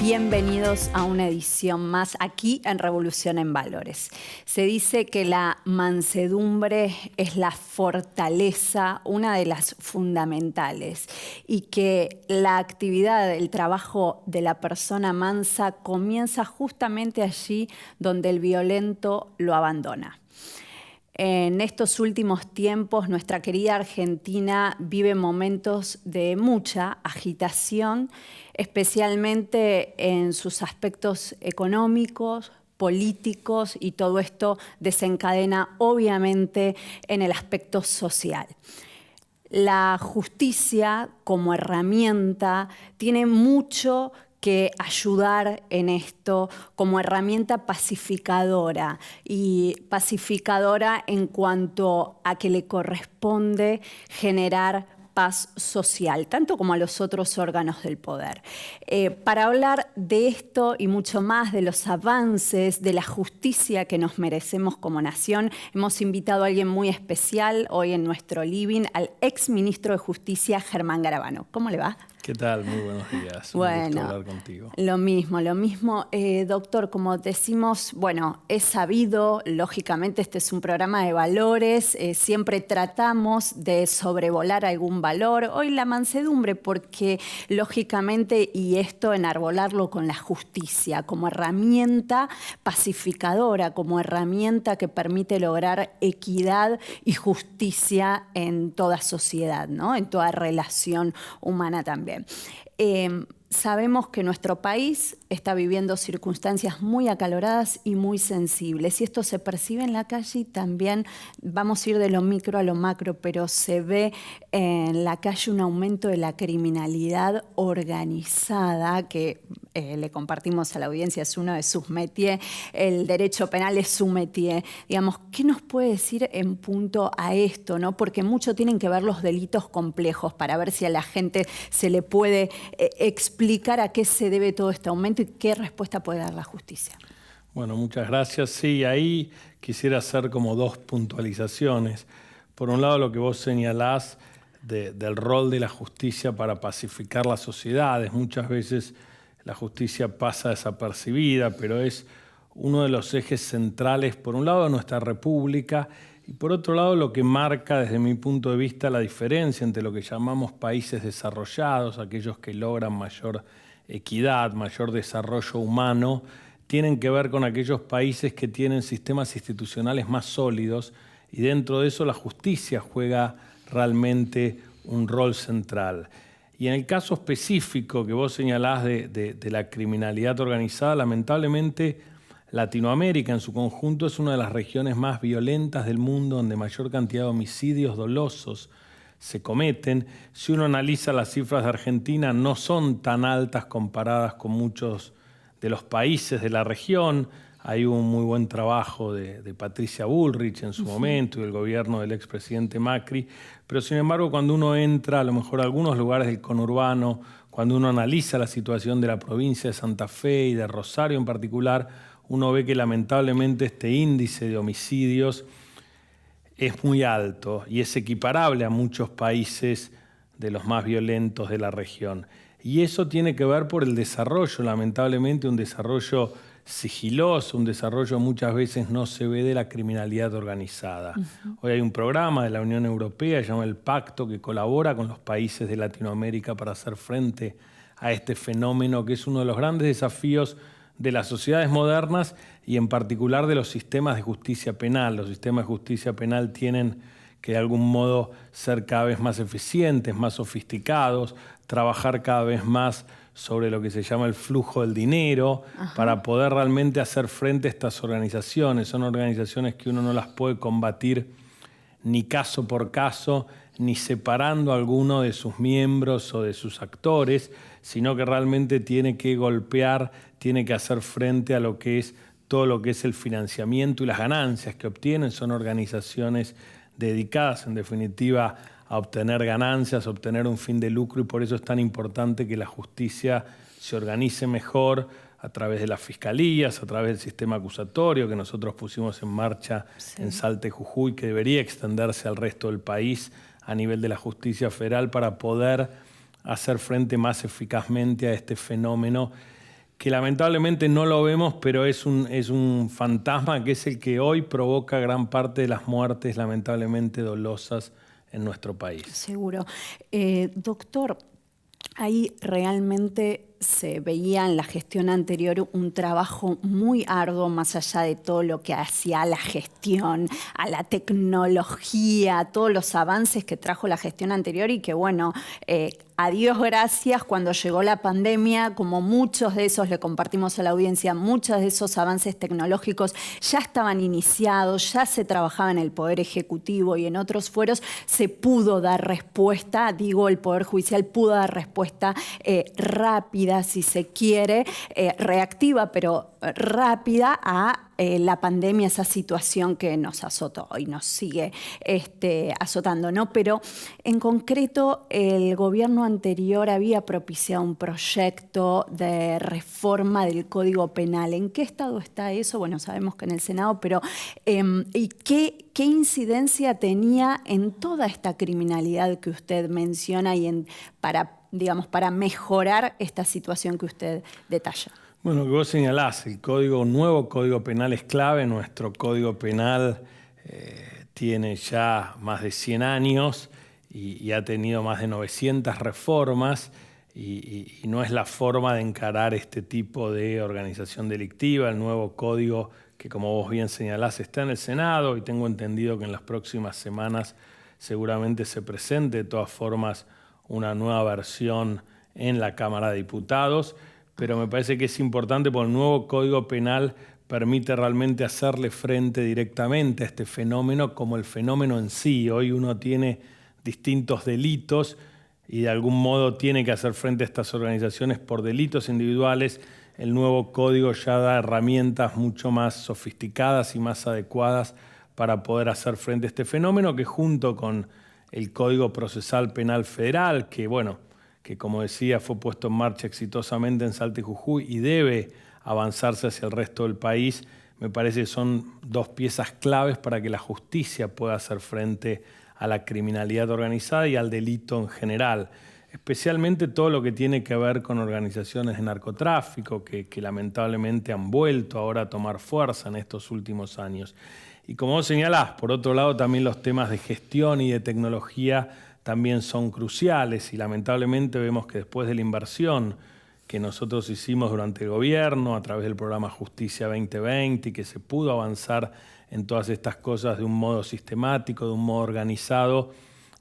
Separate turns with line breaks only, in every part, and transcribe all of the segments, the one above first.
Bienvenidos a una edición más aquí en Revolución en Valores. Se dice que la mansedumbre es la fortaleza, una de las fundamentales, y que la actividad, el trabajo de la persona mansa comienza justamente allí donde el violento lo abandona. En estos últimos tiempos, nuestra querida Argentina vive momentos de mucha agitación, especialmente en sus aspectos económicos, políticos, y todo esto desencadena obviamente en el aspecto social. La justicia como herramienta tiene mucho que ayudar en esto como herramienta pacificadora, y pacificadora en cuanto a que le corresponde generar paz social, tanto como a los otros órganos del poder. Para hablar de esto y mucho más, de los avances, de la justicia que nos merecemos como nación, hemos invitado a alguien muy especial hoy en nuestro living, al exministro de Justicia, Germán Garabano. ¿Cómo le va?
¿Qué tal? Muy buenos días.
Bueno,
un gusto hablar contigo.
Lo mismo. Doctor, como decimos, bueno, es sabido, lógicamente este es un programa de valores, siempre tratamos de sobrevolar algún valor. Hoy la mansedumbre, porque lógicamente, y esto enarbolarlo con la justicia, como herramienta pacificadora, como herramienta que permite lograr equidad y justicia en toda sociedad, ¿no? En toda relación humana también. Sabemos que nuestro país está viviendo circunstancias muy acaloradas y muy sensibles, y esto se percibe en la calle, y también vamos a ir de lo micro a lo macro, pero se ve en la calle un aumento de la criminalidad organizada, que le compartimos a la audiencia, es uno de sus métiers, el derecho penal es su métier. Digamos, ¿qué nos puede decir en punto a esto, ¿no? Porque mucho tienen que ver los delitos complejos para ver si a la gente se le puede explicar a qué se debe todo este aumento y qué respuesta puede dar la justicia.
Bueno, muchas gracias. Sí, ahí quisiera hacer como dos puntualizaciones. Por un lado, lo que vos señalás del rol de la justicia para pacificar las sociedades. Muchas veces la justicia pasa desapercibida, pero es uno de los ejes centrales, por un lado, de nuestra república, y por otro lado, lo que marca desde mi punto de vista la diferencia entre lo que llamamos países desarrollados, aquellos que logran mayor equidad, mayor desarrollo humano, tienen que ver con aquellos países que tienen sistemas institucionales más sólidos, y dentro de eso la justicia juega realmente un rol central. Y en el caso específico que vos señalás de la criminalidad organizada, lamentablemente Latinoamérica en su conjunto es una de las regiones más violentas del mundo, donde mayor cantidad de homicidios dolosos se cometen. Si uno analiza las cifras de Argentina, no son tan altas comparadas con muchos de los países de la región. Hay un muy buen trabajo de Patricia Bullrich en su momento y del gobierno del expresidente Macri, pero sin embargo cuando uno entra a lo mejor a algunos lugares del conurbano, cuando uno analiza la situación de la provincia de Santa Fe y de Rosario en particular, uno ve que lamentablemente este índice de homicidios es muy alto y es equiparable a muchos países de los más violentos de la región. Y eso tiene que ver por el desarrollo, lamentablemente un desarrollo sigiloso, un desarrollo muchas veces no se ve de la criminalidad organizada. Hoy hay un programa de la Unión Europea, se llama el Pacto, que colabora con los países de Latinoamérica para hacer frente a este fenómeno que es uno de los grandes desafíos de las sociedades modernas y en particular de los sistemas de justicia penal. Los sistemas de justicia penal tienen que de algún modo ser cada vez más eficientes, más sofisticados, trabajar cada vez más sobre lo que se llama el flujo del dinero, para poder realmente hacer frente a estas organizaciones. Son organizaciones que uno no las puede combatir ni caso por caso, ni separando a alguno de sus miembros o de sus actores, sino que realmente tiene que golpear, tiene que hacer frente a lo que es todo lo que es el financiamiento y las ganancias que obtienen. Son organizaciones dedicadas, en definitiva, a obtener ganancias, a obtener un fin de lucro, y por eso es tan importante que la justicia se organice mejor a través de las fiscalías, a través del sistema acusatorio que nosotros pusimos en marcha en Salta y Jujuy, que debería extenderse al resto del país a nivel de la justicia federal para poder hacer frente más eficazmente a este fenómeno que lamentablemente no lo vemos, pero es un fantasma que es el que hoy provoca gran parte de las muertes lamentablemente dolosas en nuestro país.
Seguro. Doctor, ahí realmente se veía en la gestión anterior un trabajo muy arduo, más allá de todo lo que hacía a la gestión, a la tecnología, todos los avances que trajo la gestión anterior y que, bueno, a Dios gracias, cuando llegó la pandemia, como muchos de esos, le compartimos a la audiencia, muchos de esos avances tecnológicos ya estaban iniciados, ya se trabajaba en el Poder Ejecutivo y en otros fueros, se pudo dar respuesta, digo, el Poder Judicial pudo dar respuesta rápida, si se quiere, reactiva, pero rápida a la pandemia, esa situación que nos azotó y nos sigue azotando, ¿no? Pero en concreto, el gobierno anterior había propiciado un proyecto de reforma del Código Penal. ¿En qué estado está eso? Bueno, sabemos que en el Senado, pero ¿y qué incidencia tenía en toda esta criminalidad que usted menciona y para mejorar esta situación que usted detalla?
Bueno, que vos señalás, el nuevo Código Penal es clave. Nuestro Código Penal tiene ya más de 100 años y ha tenido más de 900 reformas y no es la forma de encarar este tipo de organización delictiva. El nuevo código, que como vos bien señalás, está en el Senado y tengo entendido que en las próximas semanas seguramente se presente de todas formas una nueva versión en la Cámara de Diputados. Pero me parece que es importante porque el nuevo Código Penal permite realmente hacerle frente directamente a este fenómeno como el fenómeno en sí. Hoy uno tiene distintos delitos y de algún modo tiene que hacer frente a estas organizaciones por delitos individuales. El nuevo código ya da herramientas mucho más sofisticadas y más adecuadas para poder hacer frente a este fenómeno, que junto con el Código Procesal Penal Federal, que como decía fue puesto en marcha exitosamente en Salta y Jujuy y debe avanzarse hacia el resto del país, me parece que son dos piezas claves para que la justicia pueda hacer frente a la criminalidad organizada y al delito en general, especialmente todo lo que tiene que ver con organizaciones de narcotráfico que lamentablemente han vuelto ahora a tomar fuerza en estos últimos años. Y como vos señalás, por otro lado también los temas de gestión y de tecnología también son cruciales y lamentablemente vemos que después de la inversión que nosotros hicimos durante el gobierno a través del programa Justicia 2020 y que se pudo avanzar en todas estas cosas de un modo sistemático, de un modo organizado,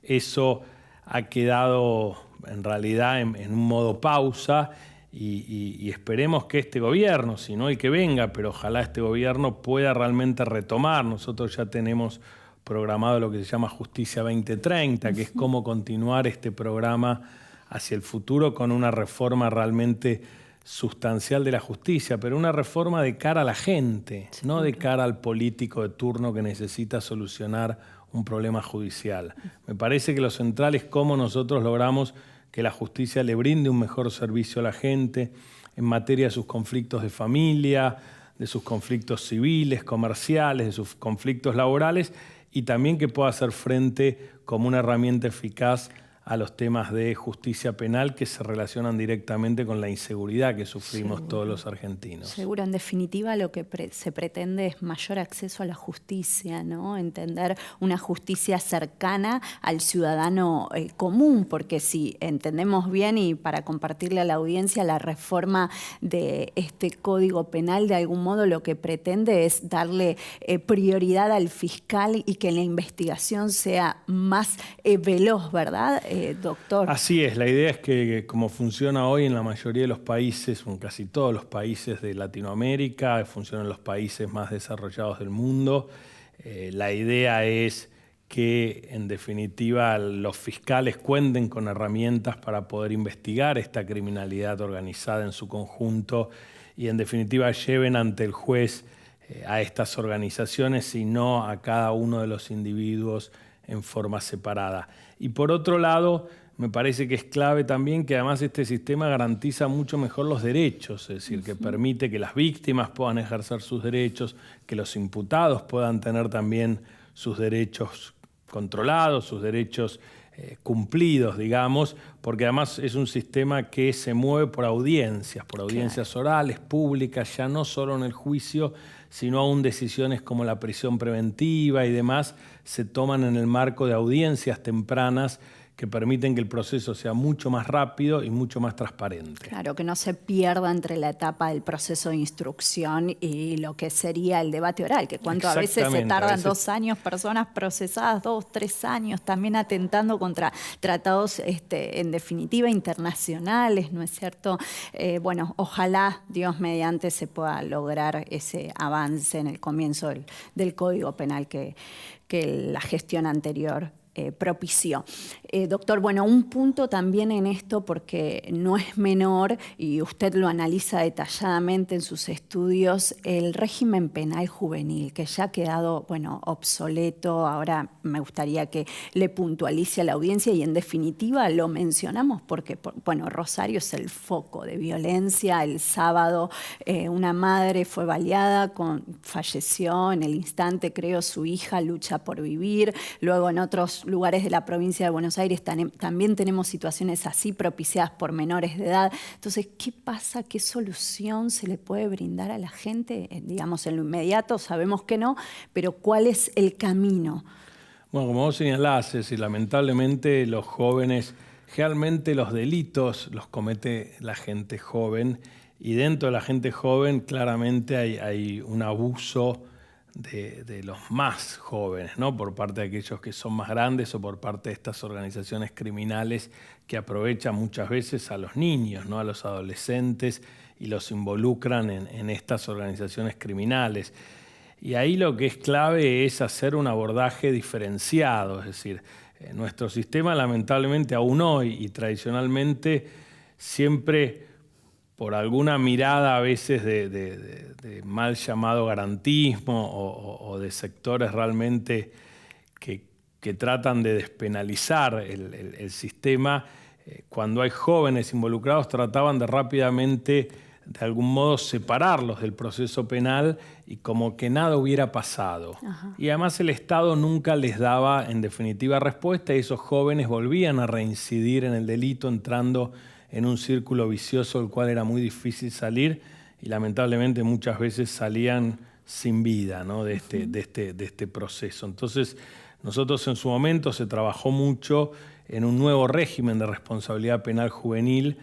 eso ha quedado en realidad en un modo pausa y esperemos que este gobierno, si no el que venga, pero ojalá este gobierno pueda realmente retomar. Nosotros ya tenemos programado lo que se llama Justicia 2030, que es cómo continuar este programa hacia el futuro con una reforma realmente sustancial de la justicia, pero una reforma de cara a la gente, no de cara al político de turno que necesita solucionar un problema judicial. Me parece que lo central es cómo nosotros logramos que la justicia le brinde un mejor servicio a la gente en materia de sus conflictos de familia, de sus conflictos civiles, comerciales, de sus conflictos laborales, y también que pueda hacer frente como una herramienta eficaz a los temas de justicia penal que se relacionan directamente con la inseguridad que sufrimos todos los argentinos.
Seguro, en definitiva lo que se pretende es mayor acceso a la justicia, ¿no? Entender una justicia cercana al ciudadano común, porque si entendemos bien y para compartirle a la audiencia, la reforma de este Código Penal de algún modo lo que pretende es darle prioridad al fiscal y que la investigación sea más veloz, ¿verdad? Doctor.
Así es, la idea es que como funciona hoy en la mayoría de los países, en casi todos los países de Latinoamérica, funciona en los países más desarrollados del mundo, la idea es que en definitiva los fiscales cuenten con herramientas para poder investigar esta criminalidad organizada en su conjunto y en definitiva lleven ante el juez a estas organizaciones y no a cada uno de los individuos en forma separada. Y por otro lado, me parece que es clave también que además este sistema garantiza mucho mejor los derechos, es decir, que permite que las víctimas puedan ejercer sus derechos, que los imputados puedan tener también sus derechos controlados, sus derechos cumplidos, digamos, porque además es un sistema que se mueve por audiencias orales, públicas, ya no solo en el juicio, sino aún decisiones como la prisión preventiva y demás se toman en el marco de audiencias tempranas que permiten que el proceso sea mucho más rápido y mucho más transparente.
Claro, que no se pierda entre la etapa del proceso de instrucción y lo que sería el debate oral, que cuando a veces se tardan 2 años, personas procesadas 2, 3 años, también atentando contra tratados, en definitiva, internacionales, ¿no es cierto? Bueno, ojalá, Dios mediante, se pueda lograr ese avance en el comienzo del Código Penal que la gestión anterior propició. Doctor, bueno, un punto también en esto, porque no es menor, y usted lo analiza detalladamente en sus estudios, el régimen penal juvenil, que ya ha quedado, bueno, obsoleto. Ahora me gustaría que le puntualice a la audiencia y, en definitiva, lo mencionamos porque, bueno, Rosario es el foco de violencia. El sábado una madre fue baleada, falleció en el instante, creo, su hija lucha por vivir. Luego, en otros lugares de la provincia de Buenos Aires también tenemos situaciones así propiciadas por menores de edad. Entonces, ¿qué pasa? ¿Qué solución se le puede brindar a la gente? Digamos, en lo inmediato sabemos que no, pero ¿cuál es el camino?
Bueno, como vos señalás, lamentablemente los jóvenes, generalmente los delitos los comete la gente joven, y dentro de la gente joven claramente hay un abuso de los más jóvenes, ¿no? Por parte de aquellos que son más grandes o por parte de estas organizaciones criminales que aprovechan muchas veces a los niños, ¿no? A los adolescentes, y los involucran en estas organizaciones criminales. Y ahí lo que es clave es hacer un abordaje diferenciado, es decir, nuestro sistema lamentablemente aún hoy y tradicionalmente siempre, por alguna mirada a veces de mal llamado garantismo o de sectores realmente que tratan de despenalizar el sistema, cuando hay jóvenes involucrados trataban de rápidamente, de algún modo, separarlos del proceso penal y como que nada hubiera pasado. Ajá. Y además el Estado nunca les daba, en definitiva, respuesta, y esos jóvenes volvían a reincidir en el delito, entrando en un círculo vicioso del cual era muy difícil salir, y lamentablemente muchas veces salían sin vida, ¿no? de este proceso. Entonces, nosotros en su momento se trabajó mucho en un nuevo régimen de responsabilidad penal juvenil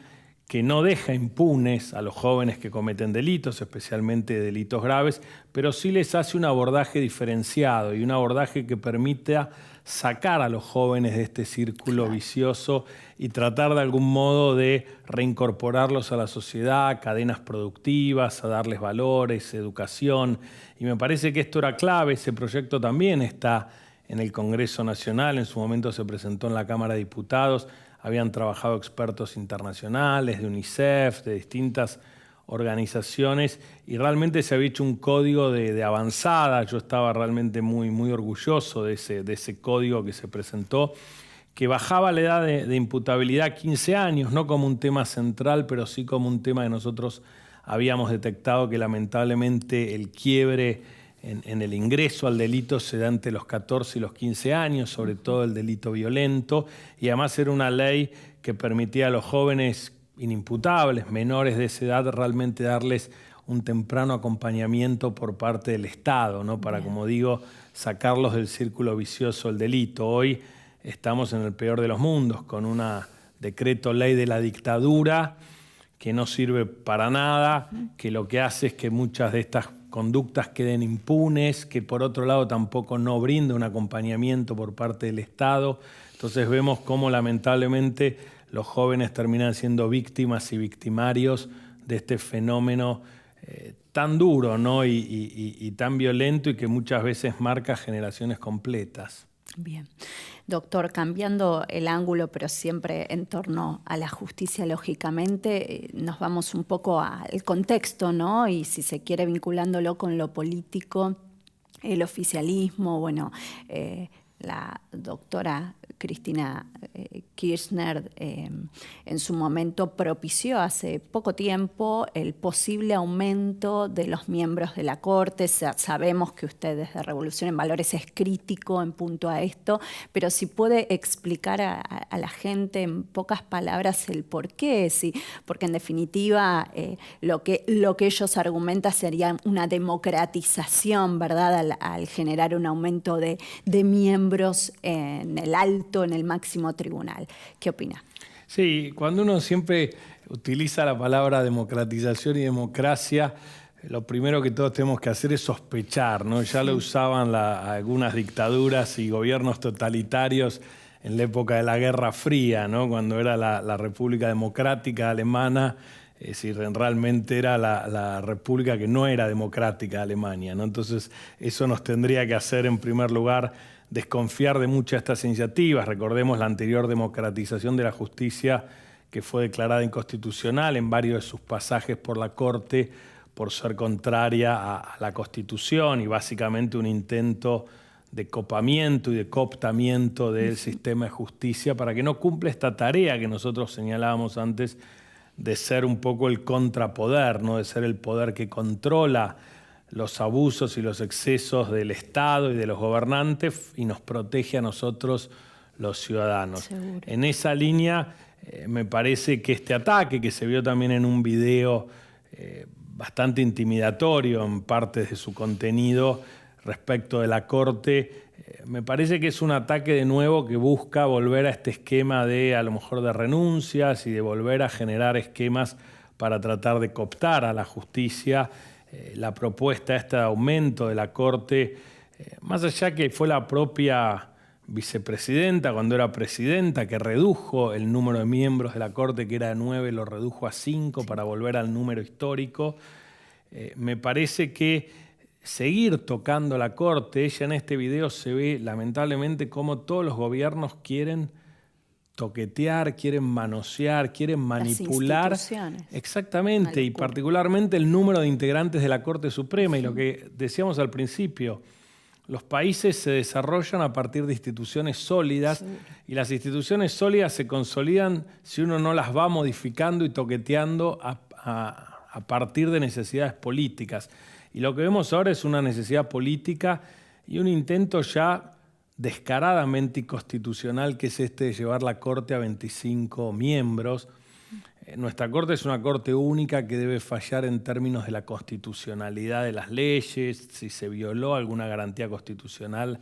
que no deja impunes a los jóvenes que cometen delitos, especialmente delitos graves, pero sí les hace un abordaje diferenciado y un abordaje que permita sacar a los jóvenes de este círculo vicioso y tratar de algún modo de reincorporarlos a la sociedad, cadenas productivas, a darles valores, educación. Y me parece que esto era clave. Ese proyecto también está en el Congreso Nacional, en su momento se presentó en la Cámara de Diputados. Habían trabajado expertos internacionales, de UNICEF, de distintas organizaciones, y realmente se había hecho un código de avanzada. Yo estaba realmente muy orgulloso de ese código que se presentó, que bajaba la edad de imputabilidad a 15 años, no como un tema central, pero sí como un tema que nosotros habíamos detectado que lamentablemente el quiebre en el ingreso al delito se da entre los 14 y los 15 años, sobre todo el delito violento, y además era una ley que permitía a los jóvenes inimputables, menores de esa edad, realmente darles un temprano acompañamiento por parte del Estado, ¿no? Para, como digo, sacarlos del círculo vicioso del delito. Hoy estamos en el peor de los mundos, con un decreto ley de la dictadura que no sirve para nada, que lo que hace es que muchas de estas conductas queden impunes, que por otro lado tampoco no brinda un acompañamiento por parte del Estado. Entonces vemos cómo lamentablemente los jóvenes terminan siendo víctimas y victimarios de este fenómeno tan duro, ¿no? y tan violento, y que muchas veces marca generaciones completas.
Bien. Doctor, cambiando el ángulo, pero siempre en torno a la justicia, lógicamente, nos vamos un poco al contexto, ¿no? Y si se quiere vinculándolo con lo político, el oficialismo, bueno, la doctora Cristina Kirchner en su momento propició hace poco tiempo el posible aumento de los miembros de la Corte. Sabemos que usted desde Revolución en Valores es crítico en punto a esto, pero si puede explicar a la gente en pocas palabras el por qué, sí, porque en definitiva lo que ellos argumentan sería una democratización, ¿verdad?, al generar un aumento de miembros en el máximo tribunal. ¿Qué opina?
Sí, cuando uno siempre utiliza la palabra democratización y democracia, lo primero que todos tenemos que hacer es sospechar, ¿no? Ya lo usaban algunas dictaduras y gobiernos totalitarios en la época de la Guerra Fría, ¿no? Cuando era la República Democrática Alemana, es decir, realmente era la república que no era democrática de Alemania, ¿no? Entonces, eso nos tendría que hacer, en primer lugar, desconfiar de muchas de estas iniciativas. Recordemos la anterior democratización de la justicia, que fue declarada inconstitucional en varios de sus pasajes por la Corte por ser contraria a la Constitución y básicamente un intento de copamiento y de cooptamiento del sistema de justicia para que no cumpla esta tarea que nosotros señalábamos antes de ser un poco el contrapoder, ¿no? De ser el poder que controla los abusos y los excesos del Estado y de los gobernantes y nos protege a nosotros los ciudadanos.
Seguro.
En esa línea me parece que este ataque, que se vio también en un video bastante intimidatorio en partes de su contenido respecto de la Corte, me parece que es un ataque de nuevo que busca volver a este esquema a lo mejor de renuncias y de volver a generar esquemas para tratar de cooptar a la justicia. La propuesta de aumento de la Corte, más allá que fue la propia vicepresidenta cuando era presidenta que redujo el número de miembros de la Corte, que era de 9, lo redujo a 5 para volver al número histórico. Me parece que seguir tocando la Corte, ella en este video se ve lamentablemente cómo todos los gobiernos quieren toquetear, quieren manosear, quieren manipular.
Las instituciones.
Exactamente, y particularmente el número de integrantes de la Corte Suprema. Y lo que decíamos al principio, los países se desarrollan a partir de instituciones sólidas y las instituciones sólidas se consolidan si uno no las va modificando y toqueteando a partir de necesidades políticas. Y lo que vemos ahora es una necesidad política y un intento ya descaradamente inconstitucional, que es de llevar la Corte a 25 miembros. Nuestra Corte es una Corte única que debe fallar en términos de la constitucionalidad de las leyes, si se violó alguna garantía constitucional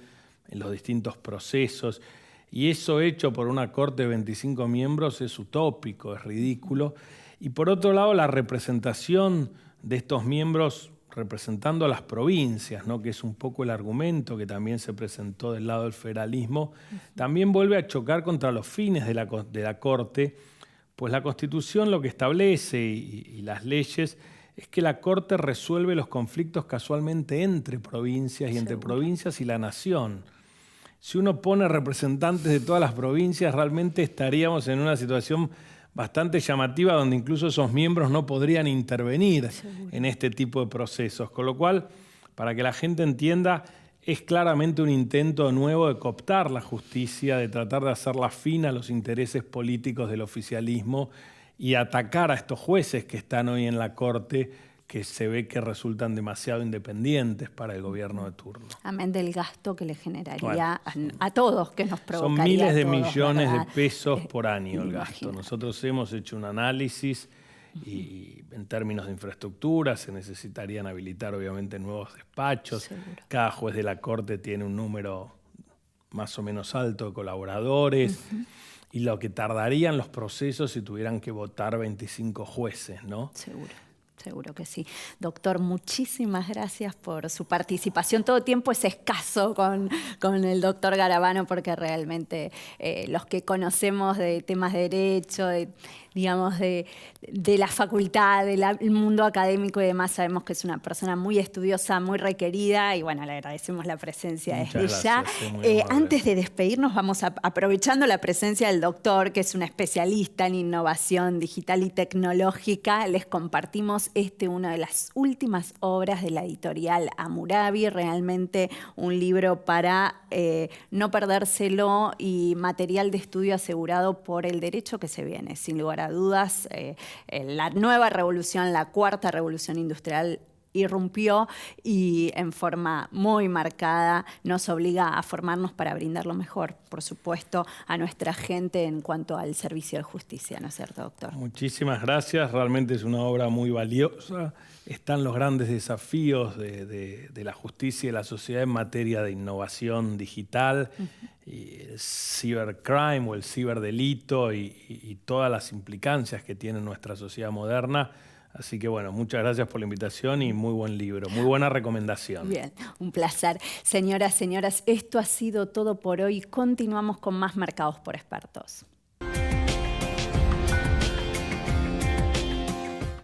en los distintos procesos. Y eso hecho por una Corte de 25 miembros es utópico, es ridículo. Y por otro lado, la representación de estos miembros representando a las provincias, ¿no? Que es un poco el argumento que también se presentó del lado del federalismo, también vuelve a chocar contra los fines de la Corte, pues la Constitución lo que establece y las leyes es que la Corte resuelve los conflictos casualmente entre provincias y entre provincias y la nación. Si uno pone representantes de todas las provincias, realmente estaríamos en una situación bastante llamativa donde incluso esos miembros no podrían intervenir en este tipo de procesos. Con lo cual, para que la gente entienda, es claramente un intento nuevo de cooptar la justicia, de tratar de hacerla fin a los intereses políticos del oficialismo y atacar a estos jueces que están hoy en la Corte, que se ve que resultan demasiado independientes para el gobierno de turno.
Amén del gasto que le generaría a todos, que nos provocaría.
Son miles de
todos,
millones
¿verdad?
de pesos por año el gasto.
Imagínate.
Nosotros hemos hecho un análisis y en términos de infraestructura se necesitarían habilitar obviamente nuevos despachos.
Seguro.
Cada juez de la Corte tiene un número más o menos alto de colaboradores. Y lo que tardarían los procesos si tuvieran que votar 25 jueces, ¿no?
Seguro que sí. Doctor, muchísimas gracias por su participación. Todo tiempo es escaso con el doctor Garabano porque realmente los que conocemos de temas de derecho, digamos, de la facultad, del mundo académico y demás, sabemos que es una persona muy estudiosa, muy requerida y bueno, le agradecemos la presencia desde ya. Antes de despedirnos, vamos aprovechando la presencia del doctor, que es un especialista en innovación digital y tecnológica, les compartimos decíamos, una de las últimas obras de la editorial Hammurabi, realmente un libro para no perdérselo y material de estudio asegurado por el derecho que se viene. Sin lugar a dudas, la nueva revolución, la cuarta revolución industrial, irrumpió y en forma muy marcada nos obliga a formarnos para brindar lo mejor, por supuesto, a nuestra gente en cuanto al servicio de justicia, ¿no es cierto, doctor?
Muchísimas gracias, realmente es una obra muy valiosa. Están los grandes desafíos de la justicia y de la sociedad en materia de innovación digital, y el cybercrime o el ciberdelito y todas las implicancias que tiene nuestra sociedad moderna. Así que bueno, muchas gracias por la invitación y muy buen libro, muy buena recomendación.
Bien, un placer. Señoras, señoras, esto ha sido todo por hoy. Continuamos con más Mercados por Expertos.